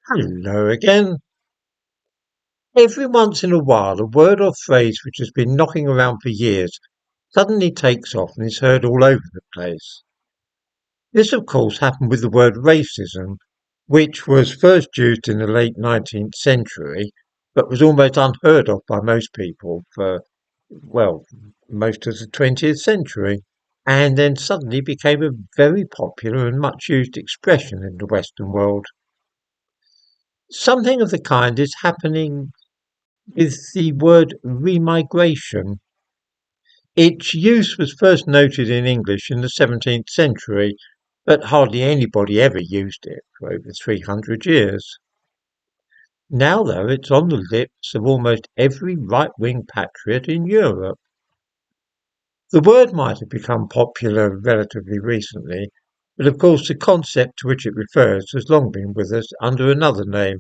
Hello again. Every once in a while, a word or phrase which has been knocking around for years suddenly takes off and is heard all over the place. This, of course, happened with the word racism, which was first used in the late 19th century, but was almost unheard of by most people for, well, most of the 20th century, and then suddenly became a very popular and much used expression in the Western world. Something of the kind is happening with the word remigration. Its use was first noted in English in the 17th century, but hardly anybody ever used it for over 300 years. Now, though, it's on the lips of almost every right-wing patriot in Europe. The word might have become popular relatively recently, but of course the concept to which it refers has long been with us under another name,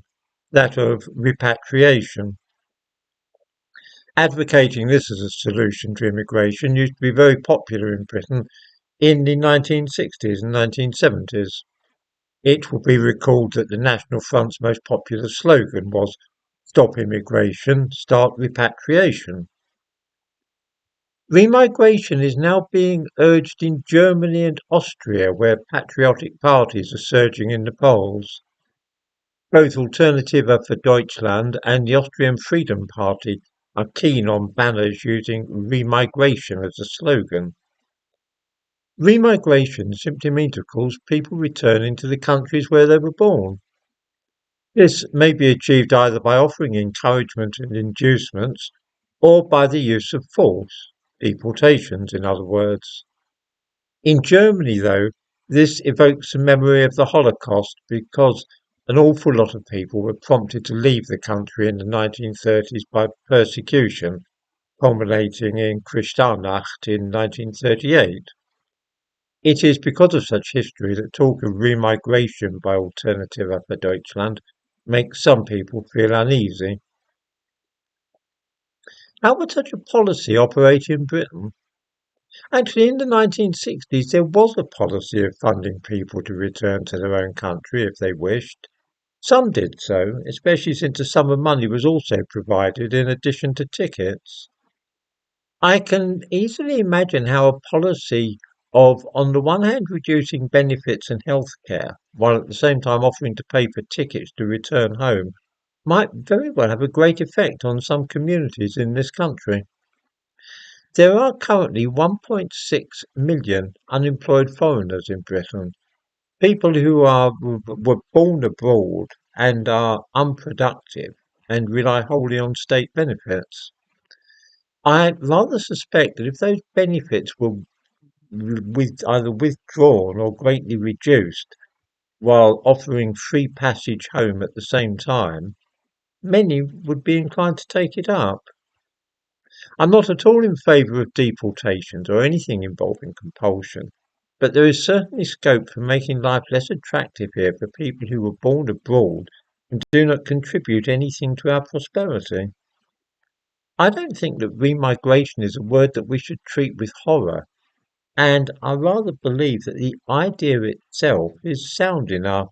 that of repatriation. Advocating this as a solution to immigration used to be very popular in Britain in the 1960s and 1970s. It will be recalled that the National Front's most popular slogan was "Stop immigration, start repatriation." Remigration is now being urged in Germany and Austria, where patriotic parties are surging in the polls. Both Alternative for Deutschland and the Austrian Freedom Party are keen on banners using remigration as a slogan. Remigration simply means, of course, people returning to the countries where they were born. This may be achieved either by offering encouragement and inducements or by the use of force, deportations in other words. In Germany, though, this evokes a memory of the Holocaust because an awful lot of people were prompted to leave the country in the 1930s by persecution, culminating in Kristallnacht in 1938. It is because of such history that talk of remigration by Alternative for Deutschland makes some people feel uneasy. How would such a policy operate in Britain? Actually, in the 1960s, there was a policy of funding people to return to their own country if they wished. Some did so, especially since a sum of money was also provided in addition to tickets. I can easily imagine how a policy of, on the one hand, reducing benefits and healthcare, while at the same time offering to pay for tickets to return home, might very well have a great effect on some communities in this country. There are currently 1.6 million unemployed foreigners in Britain, people who were born abroad and are unproductive and rely wholly on state benefits. I rather suspect that if those benefits were either withdrawn or greatly reduced, while offering free passage home at the same time, many would be inclined to take it up. I'm not at all in favour of deportations or anything involving compulsion, but there is certainly scope for making life less attractive here for people who were born abroad and do not contribute anything to our prosperity. I don't think that remigration is a word that we should treat with horror, and I rather believe that the idea itself is sound enough.